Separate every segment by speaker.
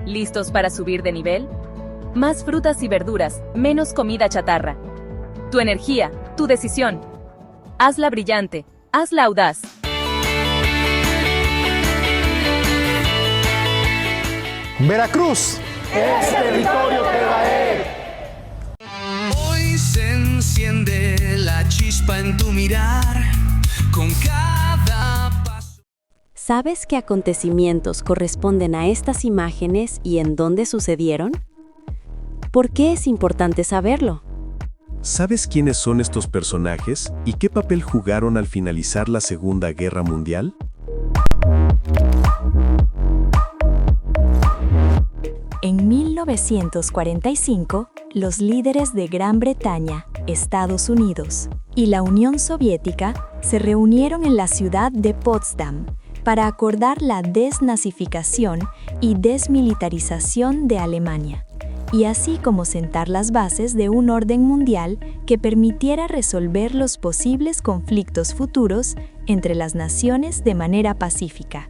Speaker 1: ¿Listos para subir de nivel? Más frutas y verduras, menos comida chatarra. Tu energía, tu decisión. Hazla brillante, hazla audaz.
Speaker 2: Veracruz es territorio Tebaek.
Speaker 3: Hoy se enciende la chispa en tu mirar con cada paso.
Speaker 4: ¿Sabes qué acontecimientos corresponden a estas imágenes y en dónde sucedieron? ¿Por qué es importante saberlo?
Speaker 5: ¿Sabes quiénes son estos personajes y qué papel jugaron al finalizar la Segunda Guerra Mundial?
Speaker 6: En 1945, los líderes de Gran Bretaña, Estados Unidos y la Unión Soviética se reunieron en la ciudad de Potsdam para acordar la desnazificación y desmilitarización de Alemania, y así como sentar las bases de un orden mundial que permitiera resolver los posibles conflictos futuros entre las naciones de manera pacífica.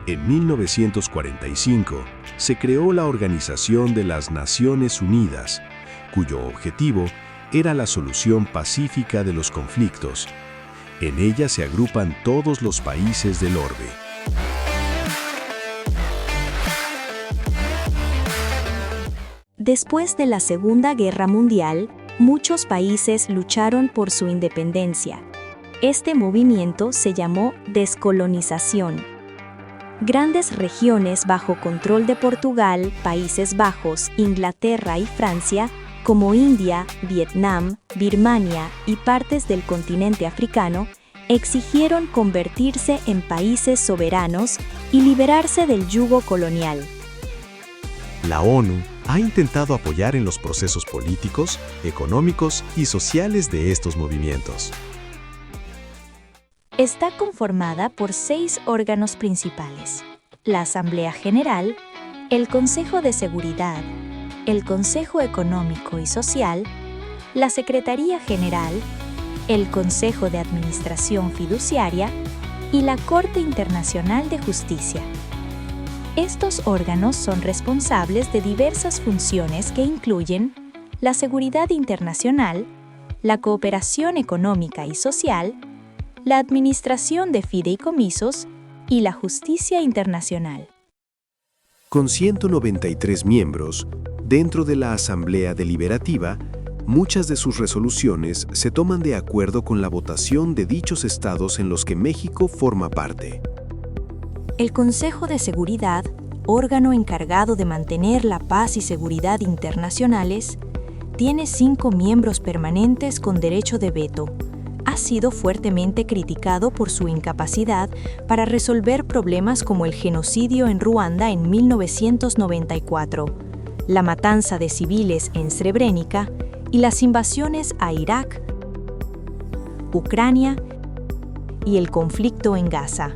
Speaker 5: En 1945 se creó la Organización de las Naciones Unidas, cuyo objetivo era la solución pacífica de los conflictos. En ella se agrupan todos los países del orbe.
Speaker 6: Después de la Segunda Guerra Mundial, muchos países lucharon por su independencia. Este movimiento se llamó descolonización. Grandes regiones bajo control de Portugal, Países Bajos, Inglaterra y Francia, como India, Vietnam, Birmania y partes del continente africano, exigieron convertirse en países soberanos y liberarse del yugo colonial.
Speaker 5: La ONU ha intentado apoyar en los procesos políticos, económicos y sociales de estos movimientos.
Speaker 6: Está conformada por 6 órganos principales: la Asamblea General, el Consejo de Seguridad, el Consejo Económico y Social, la Secretaría General, el Consejo de Administración Fiduciaria y la Corte Internacional de Justicia. Estos órganos son responsables de diversas funciones que incluyen la seguridad internacional, la cooperación económica y social, la administración de fideicomisos y la justicia internacional.
Speaker 5: Con 193 miembros, dentro de la Asamblea Deliberativa, muchas de sus resoluciones se toman de acuerdo con la votación de dichos estados en los que México forma parte.
Speaker 6: El Consejo de Seguridad, órgano encargado de mantener la paz y seguridad internacionales, tiene 5 miembros permanentes con derecho de veto. Ha sido fuertemente criticado por su incapacidad para resolver problemas como el genocidio en Ruanda en 1994, la matanza de civiles en Srebrenica y las invasiones a Irak, Ucrania y el conflicto en Gaza.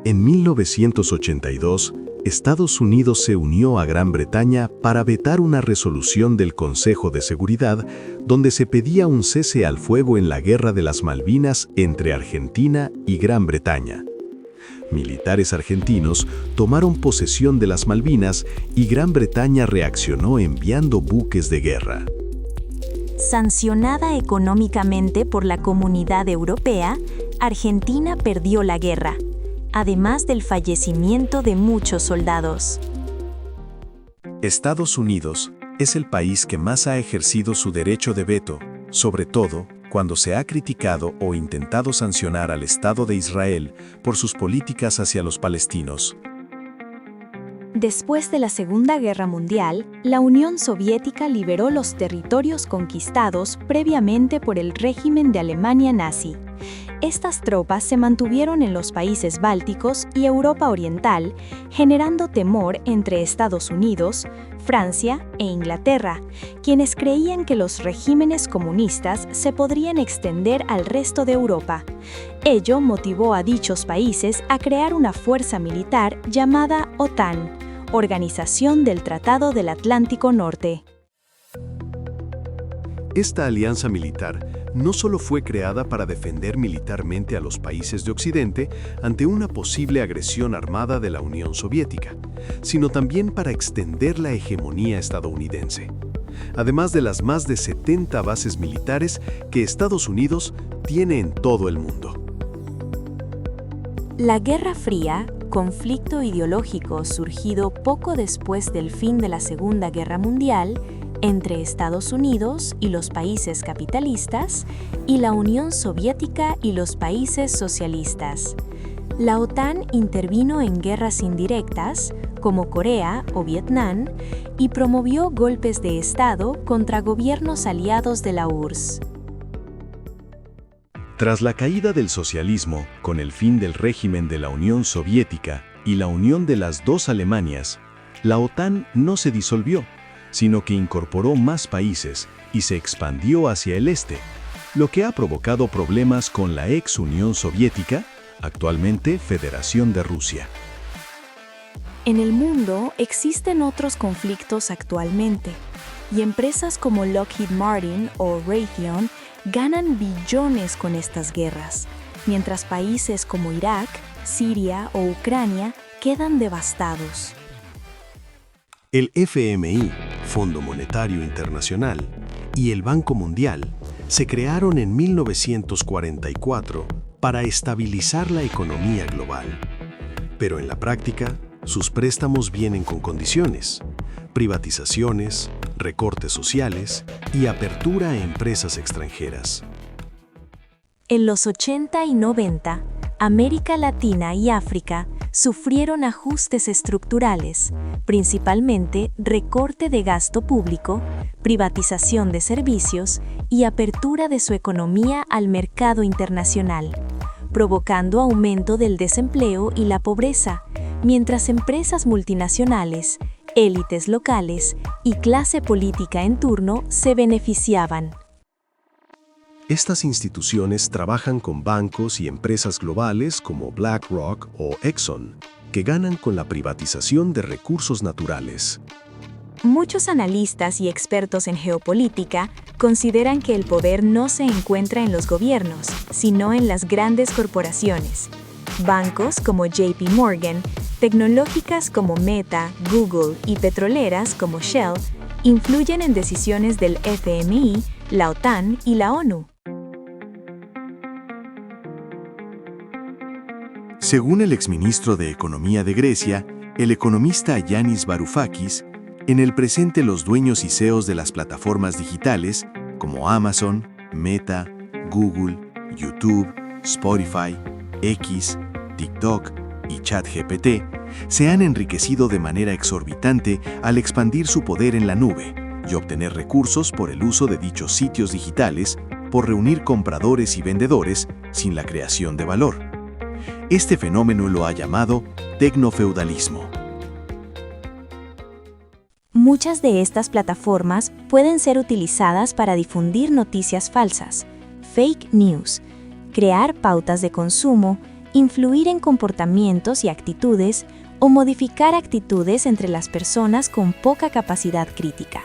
Speaker 5: En 1982, Estados Unidos se unió a Gran Bretaña para vetar una resolución del Consejo de Seguridad donde se pedía un cese al fuego en la Guerra de las Malvinas entre Argentina y Gran Bretaña. Militares argentinos tomaron posesión de las Malvinas y Gran Bretaña reaccionó enviando buques de guerra.
Speaker 6: Sancionada económicamente por la Comunidad Europea, Argentina perdió la guerra, además del fallecimiento de muchos soldados.
Speaker 5: Estados Unidos es el país que más ha ejercido su derecho de veto, sobre todo cuando se ha criticado o intentado sancionar al Estado de Israel por sus políticas hacia los palestinos.
Speaker 6: Después de la Segunda Guerra Mundial, la Unión Soviética liberó los territorios conquistados previamente por el régimen de Alemania nazi. Estas tropas se mantuvieron en los países bálticos y Europa Oriental, generando temor entre Estados Unidos, Francia e Inglaterra, quienes creían que los regímenes comunistas se podrían extender al resto de Europa. Ello motivó a dichos países a crear una fuerza militar llamada OTAN, Organización del Tratado del Atlántico Norte.
Speaker 5: Esta alianza militar no solo fue creada para defender militarmente a los países de Occidente ante una posible agresión armada de la Unión Soviética, sino también para extender la hegemonía estadounidense, además de las más de 70 bases militares que Estados Unidos tiene en todo el mundo.
Speaker 4: La Guerra Fría, conflicto ideológico surgido poco después del fin de la Segunda Guerra Mundial, entre Estados Unidos y los países capitalistas y la Unión Soviética y los países socialistas. La OTAN intervino en guerras indirectas, como Corea o Vietnam, y promovió golpes de Estado contra gobiernos aliados de la URSS.
Speaker 5: Tras la caída del socialismo, con el fin del régimen de la Unión Soviética y la unión de las dos Alemanias, la OTAN no se disolvió, sino que incorporó más países y se expandió hacia el este, lo que ha provocado problemas con la ex Unión Soviética, actualmente Federación de Rusia.
Speaker 6: En el mundo existen otros conflictos actualmente, y empresas como Lockheed Martin o Raytheon ganan billones con estas guerras, mientras países como Irak, Siria o Ucrania quedan devastados.
Speaker 5: El FMI, Fondo Monetario Internacional, y el Banco Mundial se crearon en 1944 para estabilizar la economía global. Pero en la práctica, sus préstamos vienen con condiciones: privatizaciones, recortes sociales y apertura a empresas extranjeras.
Speaker 6: En los 80 y 90, América Latina y África sufrieron ajustes estructurales, principalmente recorte de gasto público, privatización de servicios y apertura de su economía al mercado internacional, provocando aumento del desempleo y la pobreza, mientras empresas multinacionales, élites locales y clase política en turno se beneficiaban.
Speaker 5: Estas instituciones trabajan con bancos y empresas globales como BlackRock o Exxon, que ganan con la privatización de recursos naturales.
Speaker 6: Muchos analistas y expertos en geopolítica consideran que el poder no se encuentra en los gobiernos, sino en las grandes corporaciones. Bancos como JP Morgan, tecnológicas como Meta, Google y petroleras como Shell influyen en decisiones del FMI, la OTAN y la ONU.
Speaker 5: Según el exministro de Economía de Grecia, el economista Yanis Varoufakis, en el presente los dueños y CEOs de las plataformas digitales, como Amazon, Meta, Google, YouTube, Spotify, X, TikTok y ChatGPT, se han enriquecido de manera exorbitante al expandir su poder en la nube y obtener recursos por el uso de dichos sitios digitales, por reunir compradores y vendedores sin la creación de valor. Este fenómeno lo ha llamado tecnofeudalismo.
Speaker 6: Muchas de estas plataformas pueden ser utilizadas para difundir noticias falsas, fake news, crear pautas de consumo, influir en comportamientos y actitudes o modificar actitudes entre las personas con poca capacidad crítica.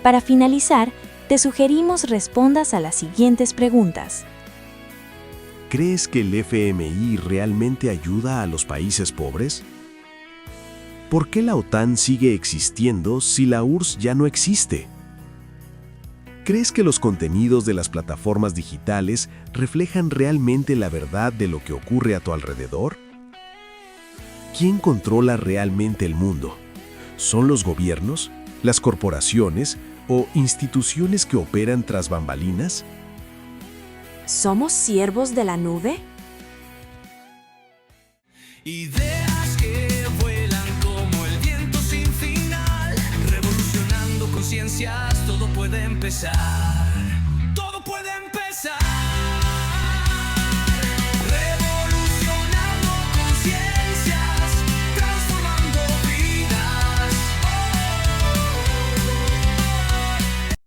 Speaker 6: Para finalizar, te sugerimos respondas a las siguientes preguntas.
Speaker 5: ¿Crees que el FMI realmente ayuda a los países pobres? ¿Por qué la OTAN sigue existiendo si la URSS ya no existe? ¿Crees que los contenidos de las plataformas digitales reflejan realmente la verdad de lo que ocurre a tu alrededor? ¿Quién controla realmente el mundo? ¿Son los gobiernos, las corporaciones o instituciones que operan tras bambalinas?
Speaker 4: ¿Somos siervos de la nube?
Speaker 3: Ideas que vuelan como el viento sin final, revolucionando conciencias, todo puede empezar.